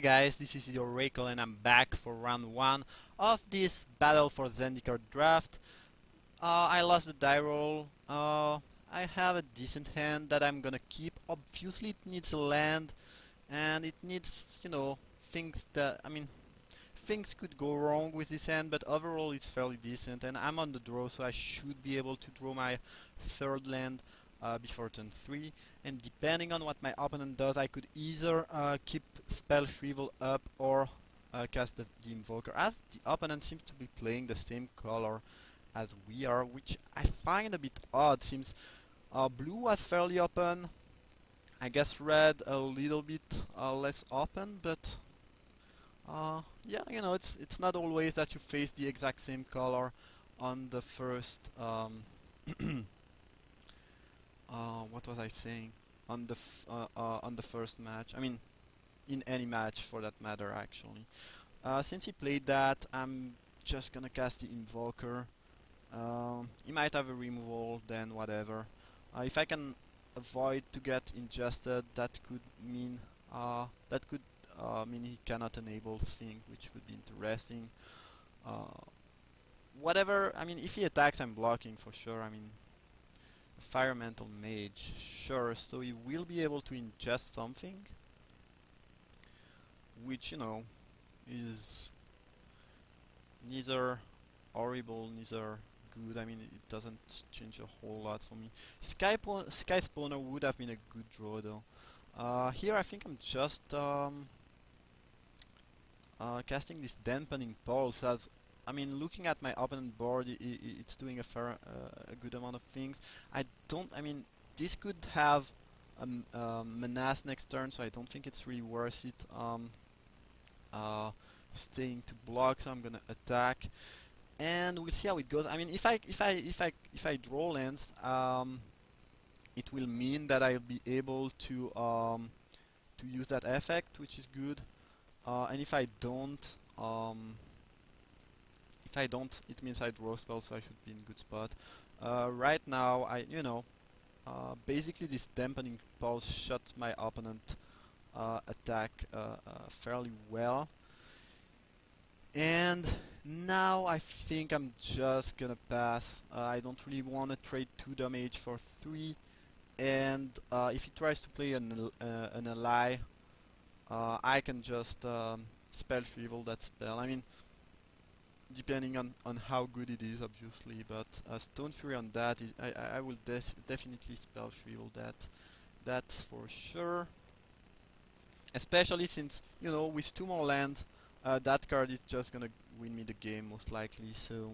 guys, this is your Oracle and I'm back for round 1 of this battle for Zendikar draft. I lost the die roll. I have a decent hand that I'm gonna keep. Obviously it needs a land and it needs, things that, things could go wrong with this hand, but overall it's fairly decent and I'm on the draw, so I should be able to draw my third land before turn 3, and depending on what my opponent does, I could either keep Spell Shrivel up or cast the Invoker, as the opponent seems to be playing the same color as we are, which I find a bit odd since blue was fairly open. I guess red a little bit less open, but yeah, it's not always that you face the exact same color on the first what was I saying? On the first match. I mean, in any match for that matter, actually. Since he played that, I'm just gonna cast the Invoker. He might have a removal, then whatever. If I can avoid to get ingested, that could mean he cannot enable Thing, which would be interesting. Whatever. I mean, if he attacks, I'm blocking for sure. I mean, Firemental Mage, sure, so he will be able to ingest something, which, is neither horrible, neither good. I mean, it doesn't change a whole lot for me. Sky Spawner would have been a good draw, though. Here I think I'm just casting this Dampening Pulse, as looking at my opponent board, it's doing a good amount of things. This could have Menace next turn, so I don't think it's really worth it staying to block. So I'm gonna attack, and we'll see how it goes. I mean, if I draw lands, it will mean that I'll be able to use that effect, which is good. And if I don't, it means I draw spells, so I should be in good spot. Right now, basically this Dampening Pulse shuts my opponent attack fairly well. And now I think I'm just gonna pass. I don't really want to trade 2 damage for 3. And if he tries to play an ally, I can just Spell Shrivel that spell. I mean, depending on how good it is, obviously, but Stone Fury on that is I will definitely Spell Shrivel that. That's for sure. Especially since, with 2 more lands, that card is just gonna win me the game most likely. So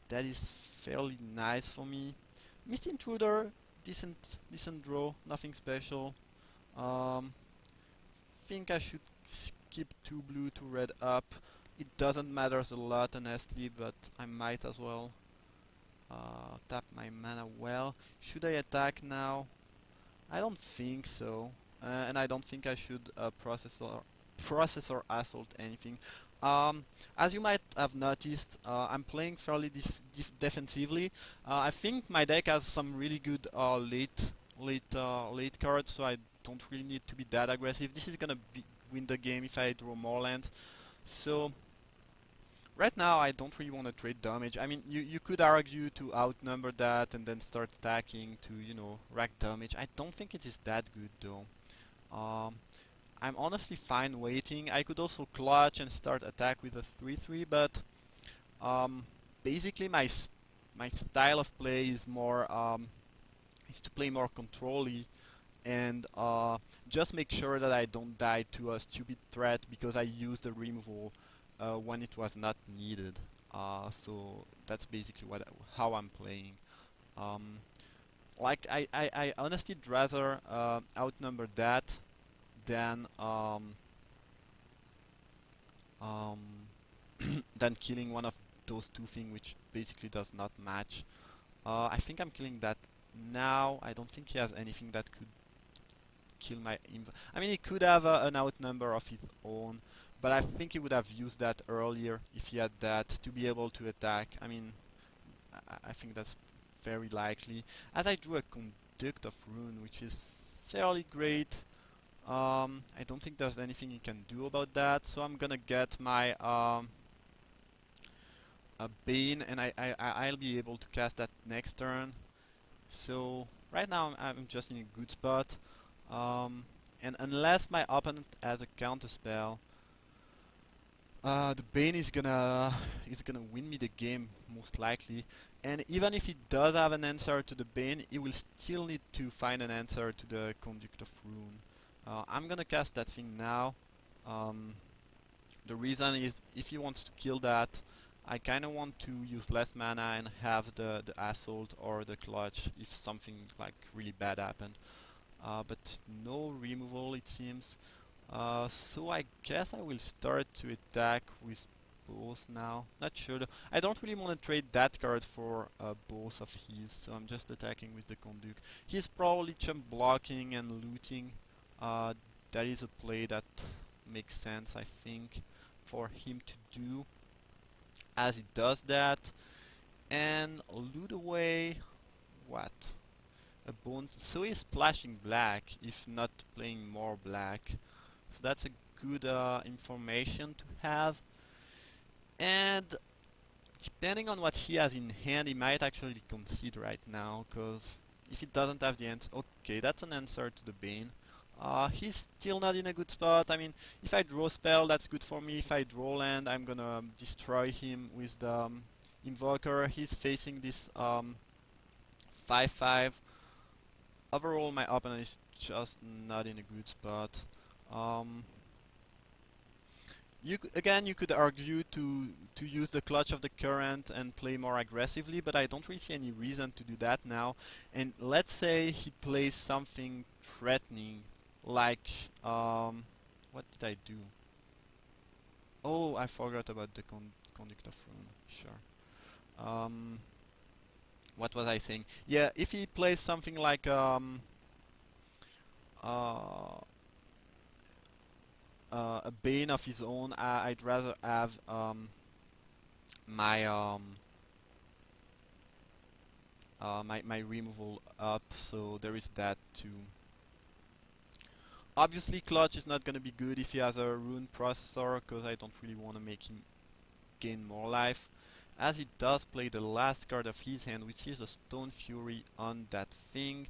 that is fairly nice for me. Mist Intruder, decent draw, nothing special. Think I should skip 2 blue to red up. It doesn't matter a lot, honestly, but I might as well tap my mana well. Should I attack now? I don't think so, and I don't think I should process or assault anything. As you might have noticed, I'm playing fairly defensively. I think my deck has some really good late cards, so I don't really need to be that aggressive. This is gonna win the game if I draw more lands. So right now I don't really want to trade damage. I mean, you could argue to outnumber that and then start stacking to, rack damage. I don't think it is that good though. I'm honestly fine waiting. I could also clutch and start attack with a 3/3, but basically my style of play is more is to play more control-y and just make sure that I don't die to a stupid threat because I used the removal when it was not needed. So that's basically how I'm playing. Like I honestly would rather outnumber that than um, than killing one of those 2 things, which basically does not match. I think I'm killing that now. I don't think he has anything that could kill my I mean, he could have an outnumber of his own, but I think he would have used that earlier if he had that to be able to attack. I mean, I think that's very likely. As I drew a Conduct of Rune, which is fairly great. I don't think there's anything you can do about that, so I'm gonna get my a Bane, and I'll be able to cast that next turn. So right now I'm just in a good spot, and unless my opponent has a counter spell, the Bane is gonna win me the game most likely. And even if he does have an answer to the Bane, he will still need to find an answer to the Conduct of Rune. I'm gonna cast that thing now. Um, the reason is if he wants to kill that, I kinda want to use less mana and have the Assault or the Clutch if something like really bad happened. But no removal it seems. So I guess I will start to attack with both now. Not sure though. I don't really want to trade that card for both of his, so I'm just attacking with the Conduct. He's probably chump blocking and looting. Uh, that is a play that makes sense, I think, for him to do, as he does that. And loot away what? A bone. So he's splashing black, if not playing more black. So that's a good information to have. And depending on what he has in hand, he might actually concede right now, because if he doesn't have the answer, okay, that's an answer to the Bane. He's still not in a good spot. I mean, if I draw spell, that's good for me. If I draw land, I'm gonna destroy him with the Invoker. He's facing this 5/5. Overall, my opponent is just not in a good spot. Um, again, you could argue to use the Clutch of the Current and play more aggressively, but I don't really see any reason to do that now. And let's say he plays something threatening, like what did I do? Oh, I forgot about the Conduct of Rune. Sure. What was I saying? Yeah, if he plays something like uh, a Bane of his own, I'd rather have my my removal up, so there is that too. Obviously, Clutch is not gonna be good if he has a Rune Processor, because I don't really want to make him gain more life. As he does play the last card of his hand, which is a Stone Fury on that thing,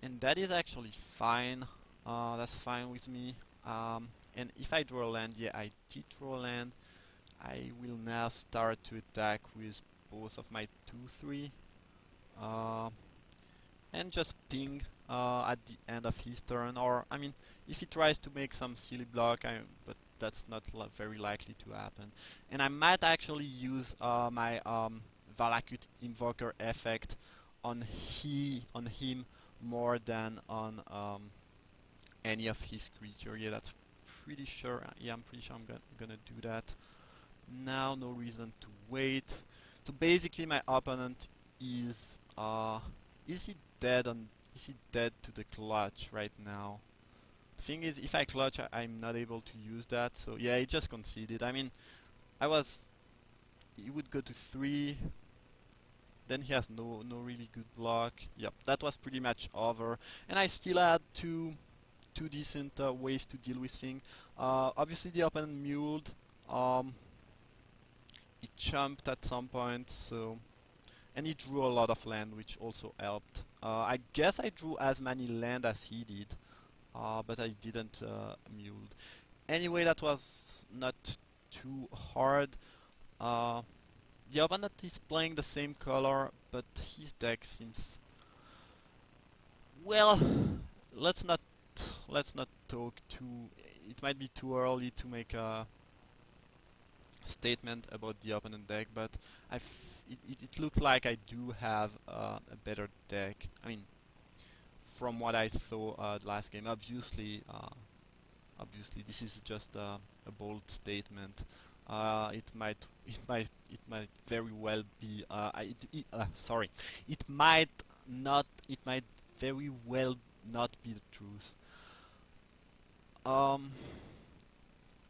and that is actually fine. That's fine with me. And if I draw a land, yeah, I did draw a land. I will now start to attack with both of my 2/3, and just ping at the end of his turn. Or I mean, if he tries to make some silly block, but that's not very likely to happen. And I might actually use my Valakut Invoker effect on him more than on any of his creature. Yeah, that's pretty sure. Yeah, I'm pretty sure I'm gonna do that. Now, no reason to wait. So basically, my opponent is he dead on? Is he dead to the Clutch right now? The thing is, if I clutch, I'm not able to use that. So yeah, he just conceded. I mean, he would go to 3. Then he has no really good block. Yep, that was pretty much over. And I still had two decent ways to deal with things. Obviously, the opponent muled. Um, he jumped at some point, so, and he drew a lot of land, which also helped. I guess I drew as many land as he did, but I didn't mule. Anyway, that was not too hard. Uh, the opponent is playing the same color, but his deck seems, well, let's not talk too. It might be too early to make a statement about the opponent deck, but it looks like I do have a better deck. I mean, from what I saw the last game, obviously this is just a bold statement. It might very well be. Sorry, it might very well not be the truth. Um.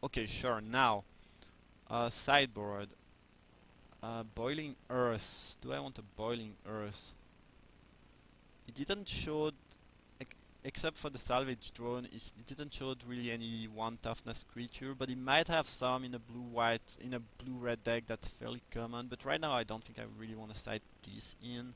Okay, sure. Now, sideboard. Boiling Earth. Do I want a Boiling Earth? It didn't show except for the salvage drone, it didn't show really any 1 toughness creature, but it might have some in a blue-red deck that's fairly common. But right now, I don't think I really want to side this in.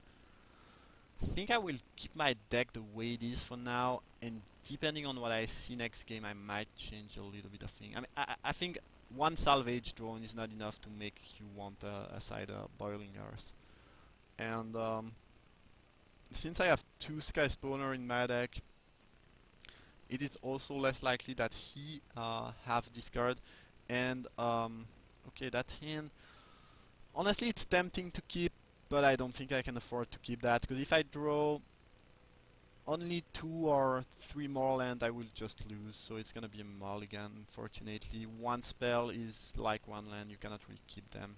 I think I will keep my deck the way it is for now, and depending on what I see next game, I might change a little bit of thing. I mean, I think one salvage drone is not enough to make you want a side Boiling Earth. And since I have 2 Sky Spawner in my deck, it is also less likely that he have this card. And okay, that hand. Honestly, it's tempting to keep, but I don't think I can afford to keep that, because if I draw only 2 or 3 more land, I will just lose, so it's gonna be a mulligan, unfortunately. 1 spell is like 1 land, you cannot really keep them.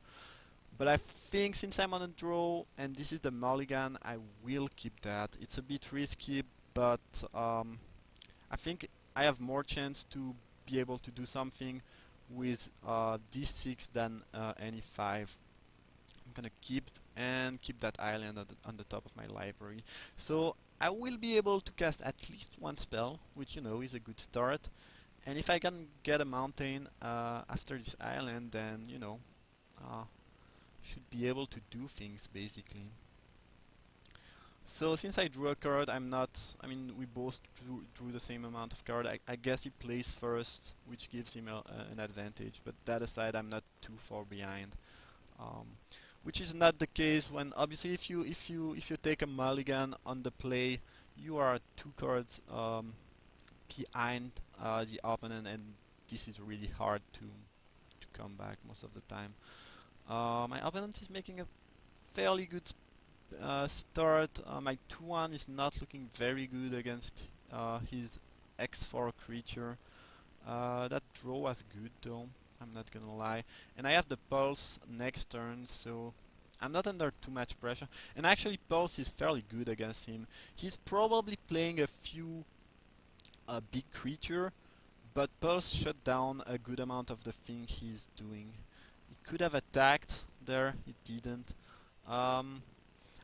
But I think since I'm on a draw, and this is the mulligan, I will keep that. It's a bit risky, but I think I have more chance to be able to do something with d6 than any 5. I'm gonna keep that island on the top of my library. So I will be able to cast at least 1 spell, which, you know, is a good start. And if I can get a mountain after this island, then, you know, should be able to do things, basically. So since I drew a card, I mean, we both drew the same amount of card. I guess he plays first, which gives him an advantage, but that aside, I'm not too far behind. Which is not the case when, obviously, if you take a mulligan on the play, you are 2 cards behind the opponent, and this is really hard to come back most of the time. My opponent is making a fairly good start. My 2-1 is not looking very good against his X4 creature. That draw was good though, I'm not gonna lie. And I have the Pulse next turn, so I'm not under too much pressure. And actually Pulse is fairly good against him. He's probably playing a few big creature, but Pulse shut down a good amount of the thing he's doing. He could have attacked there, he didn't.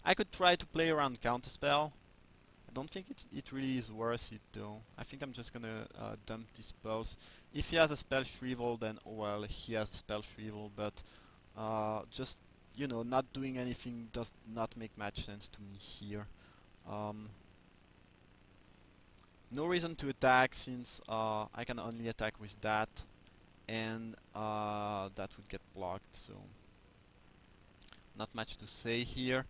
I could try to play around Counterspell. I don't think it really is worth it though. I think I'm just gonna dump this Pulse. If he has a Spell Shrivel, then well, he has Spell Shrivel, but just, you know, not doing anything does not make much sense to me here. No reason to attack, since I can only attack with that, and that would get blocked, so not much to say here.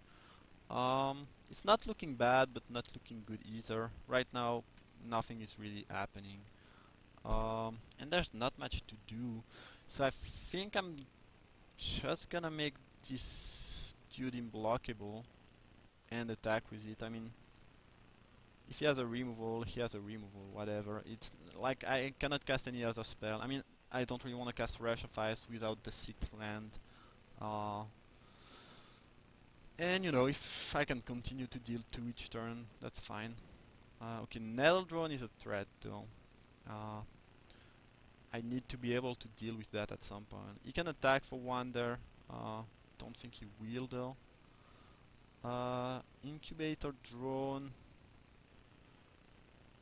It's not looking bad, but not looking good either. Right now, nothing is really happening. And there's not much to do. So I think I'm just gonna make this dude unblockable and attack with it. I mean, if he has a removal, he has a removal, whatever. It's like I cannot cast any other spell. I mean, I don't really want to cast Rush of Ice without the 6th land. And, you know, if I can continue to deal 2 each turn, that's fine. Okay, Nether Drone is a threat though. I need to be able to deal with that at some point. He can attack for 1 there. Don't think he will though. Incubator Drone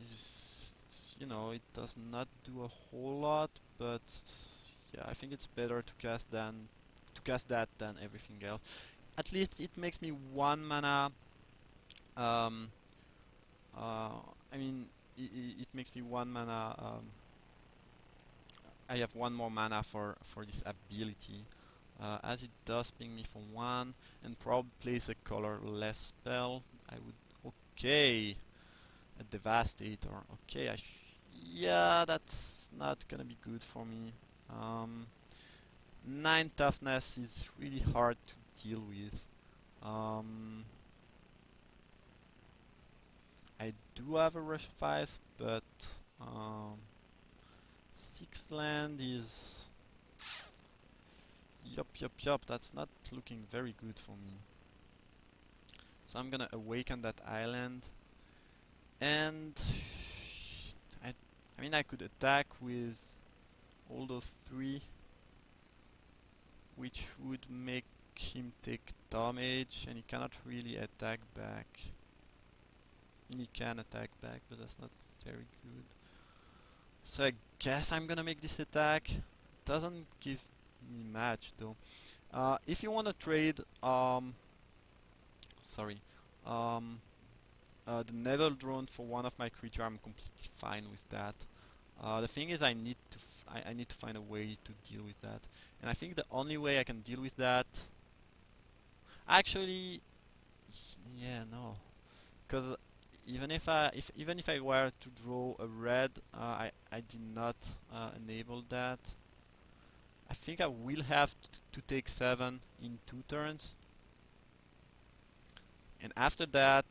is, you know, it does not do a whole lot, but yeah, I think it's better to cast that than everything else. At least it makes me 1 mana. I mean, it makes me 1 mana. I have 1 more mana for this ability, as it does ping me for 1, and probably plays a colorless spell. I would, okay, a Devastator. Okay, yeah, that's not gonna be good for me. 9 toughness is really hard to deal with. I do have a Rush of Ice, but 6th land is... Yup, that's not looking very good for me. So I'm gonna awaken that island, and I mean, I could attack with all those 3, which would make him take damage, and he cannot really attack back. And he can attack back, but that's not very good. So I guess I'm gonna make this attack. Doesn't give me much though. If you wanna trade, sorry, um, the nether drone for one of my creature, I'm completely fine with that. The thing is, I need to find a way to deal with that, and I think the only way I can deal with that, actually, yeah, no, because even if I were to draw a red, I did not enable that. I think I will have to take 7 in 2 turns, and after that,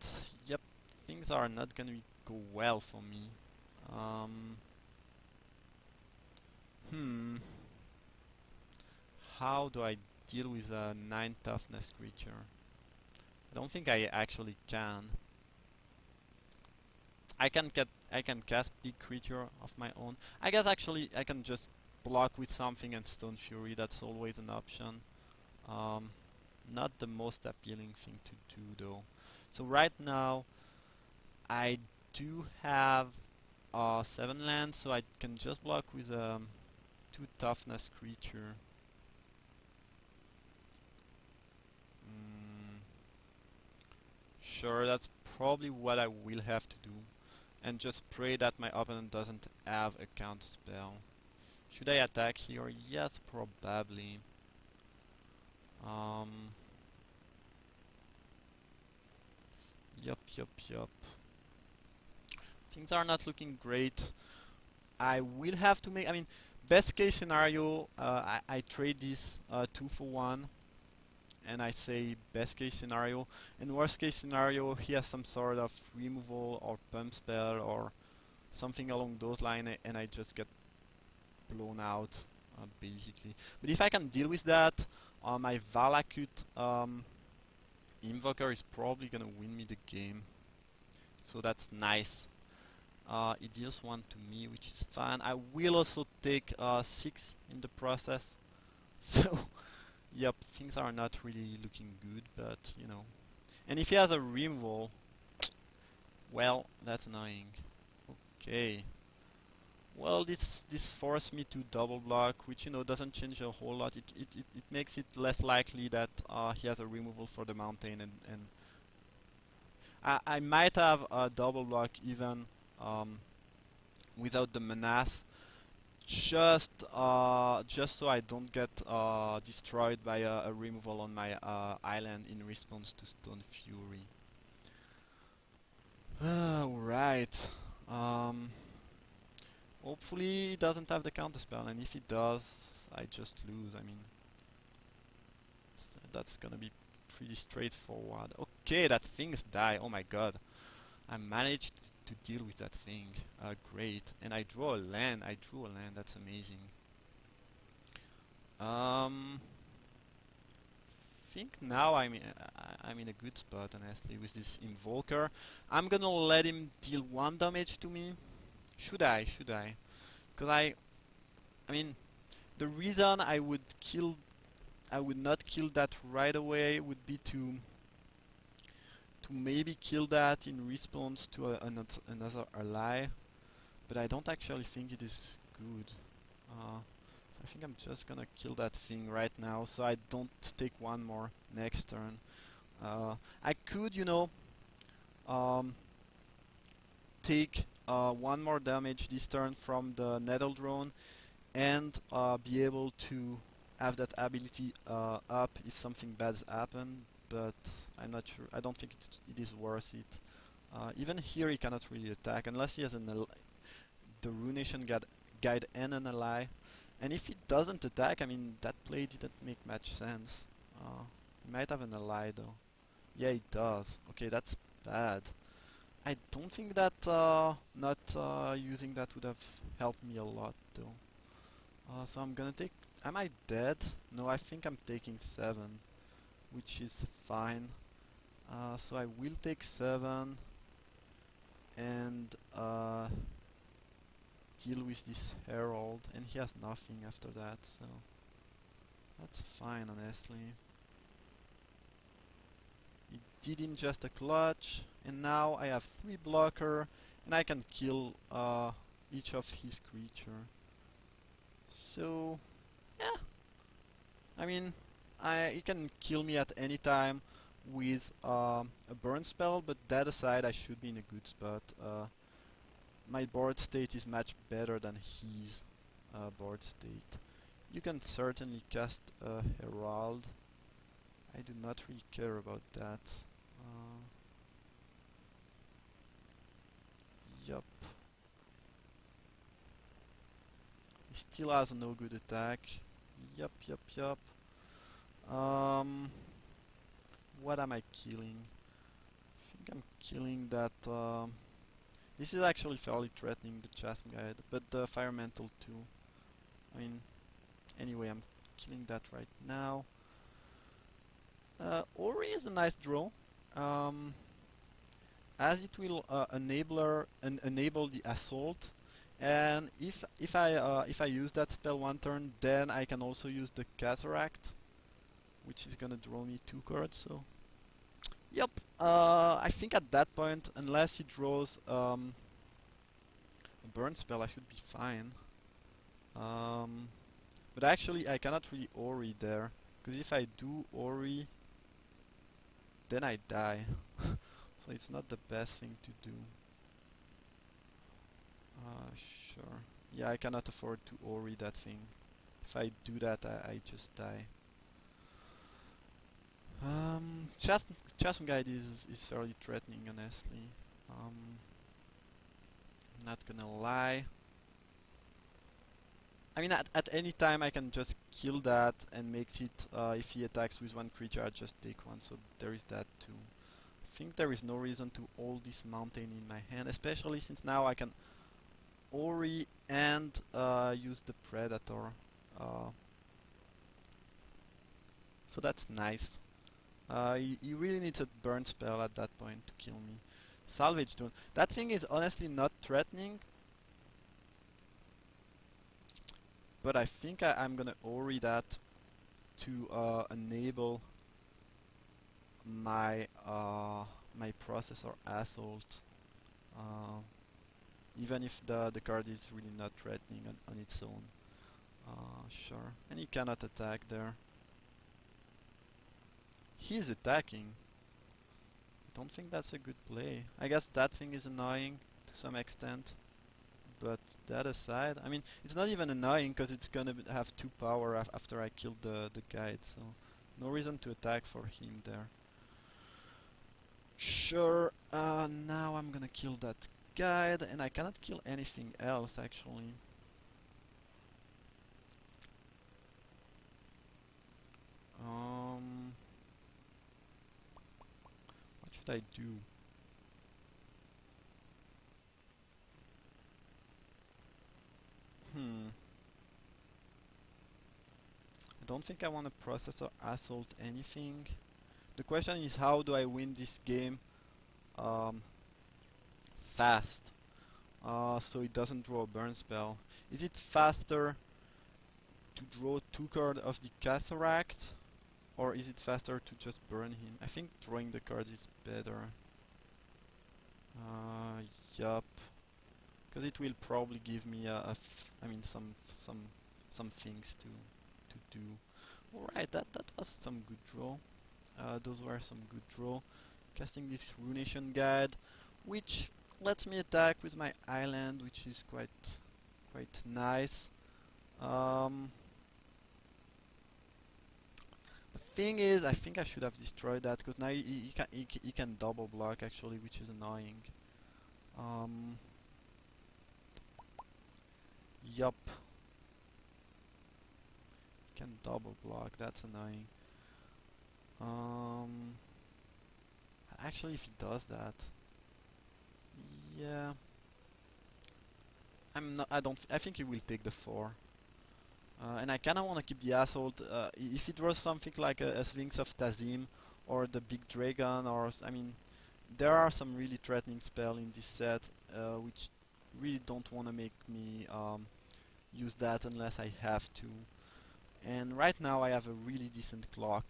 yep, things are not gonna go well for me. Um, hmm. How do I deal with a 9 toughness creature? I don't think I actually can. I can cast big creature of my own. I guess actually I can just block with something and Stone Fury. That's always an option. Um, Not the most appealing thing to do though. So right now I do have 7 lands, so I can just block with 2 toughness creature. Mm, sure, that's probably what I will have to do. And just pray that my opponent doesn't have a counter spell. Should I attack here? Yes, probably. Um, yup. Things are not looking great. I will have to make, I mean, best case scenario, I trade this 2 for 1. And I say best case scenario. In worst case scenario, he has some sort of removal or pump spell or something along those lines, and I just get blown out, basically. But if I can deal with that, my Valakut Invoker is probably gonna win me the game. So that's nice. It deals 1 to me, which is fine. I will also take 6 in the process. So, yep, things are not really looking good, but you know. And if he has a removal, well, that's annoying. Okay. Well, this forced me to double block, which you know doesn't change a whole lot. It makes it less likely that he has a removal for the mountain, and I might have a double block even um, without the menace, just so I don't get destroyed by a removal on my island in response to Stone Fury. Right. Um, Hopefully he doesn't have the counterspell, and if he does, I just lose. I mean, that's gonna be pretty straightforward. Okay, that thing's die. Oh my god. I managed to deal with that thing. Great. And I draw a land. I drew a land. That's amazing. Think now I'm in a good spot, honestly, with this Invoker. I'm gonna let him deal 1 damage to me. Should I? Should I? Because I mean, the reason I would not kill that right away would be to maybe kill that in response to another ally, but I don't actually think it is good. So I think I'm just gonna kill that thing right now, so I don't take 1 more next turn. I could, you know, um, take 1 more damage this turn from the Nether Drone and be able to have that ability up if something bad's happen, but I'm not sure. I don't think it is worth it. Even here he cannot really attack unless he has the Ruination Guide and an ally. And if he doesn't attack, I mean, that play didn't make much sense. He might have an ally though. Yeah, he does. Okay, that's bad. I don't think that not using that would have helped me a lot though. So I'm gonna take... Am I dead? No, I think I'm taking 7, which is fine. So I will take 7 and deal with this Herald, and he has nothing after that, so that's fine, honestly. He did ingest a clutch, and now I have 3 blocker, and I can kill each of his creature. So, yeah, I mean, he can kill me at any time with a burn spell, but that aside, I should be in a good spot. My board state is much better than his board state. You can certainly cast a Herald. I do not really care about that. Yup. He still has no good attack. Yup, yup, yup. Um, what am I killing? I think I'm killing that. This is actually fairly threatening, the Chasm Guide, but the Fire Mantle too. I mean, anyway, I'm killing that right now. Ori is a nice draw, as it will enable the Assault, and if I use that spell one turn, then I can also use the Cataract, which is gonna draw me 2 cards. So, yep. I think at that point, unless he draws a burn spell, I should be fine. But actually, I cannot really Ori there, because if I do Ori, then I die. So it's not the best thing to do. Sure. Yeah, I cannot afford to Ori that thing. If I do that, I just die. Chasm Guide is fairly threatening, honestly. Not gonna lie. I mean, at any time I can just kill that and makes it, if he attacks with one creature, I just take one, so there is that too. I think there is no reason to hold this mountain in my hand, especially since now I can Ori and use the Predator. So that's nice. He really needs a burn spell at that point to kill me. Salvage Stone. That thing is honestly not threatening, but I think I'm gonna Ori that to enable my my Processor Assault, even if the card is really not threatening on its own. Sure, and he cannot attack there. He's attacking. I don't think that's a good play. I guess that thing is annoying to some extent. But that aside, I mean, it's not even annoying because it's gonna have 2 power after I kill the guide, so no reason to attack for him there. Sure, now I'm gonna kill that guide, and I cannot kill anything else actually. What should I do? I don't think I want to Processor Assault anything. The question is, how do I win this game fast, so it doesn't draw a burn spell? Is it faster to draw 2 cards of the Cataract, or is it faster to just burn him? I think drawing the card is better. Yup, because it will probably give me I mean some things to do. Alright, that was some good draw. Those were some good draw. Casting this Ruination Guide, which lets me attack with my island, which is quite nice. The thing is, I think I should have destroyed that, because now he can double block actually, which is annoying. Yup. He can double block, that's annoying. Actually, if he does that, yeah, I think he will take the 4. And I kinda wanna keep the Assault. If he draws something like a Sphinx of Tazim or the Big Dragon, or I mean, there are some really threatening spells in this set, which really don't wanna make me use that unless I have to. And right now I have a really decent clock.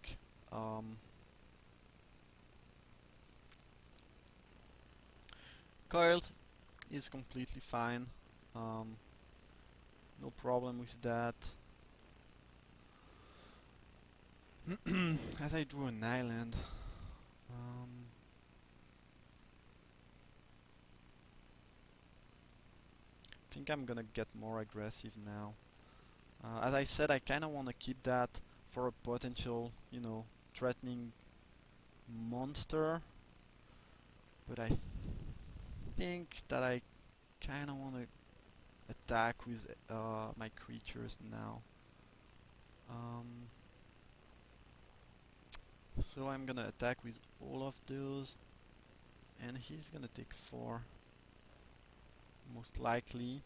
Coils is completely fine. Um, no problem with that. As I drew an island, I think I'm gonna get more aggressive now. As I said, I kinda wanna keep that for a potential, threatening monster. But I think that I kinda wanna attack with my creatures now. Um, so I'm gonna attack with all of those, and he's gonna take 4, most likely.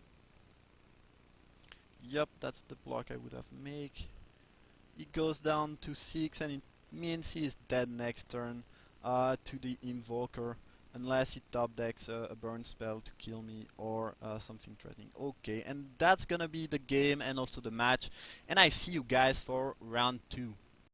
Yup, that's the block I would have make. He goes down to 6, and it means he is dead next turn to the Invoker, unless he top decks a burn spell to kill me or something threatening. Okay, and that's gonna be the game and also the match, and I see you guys for round 2.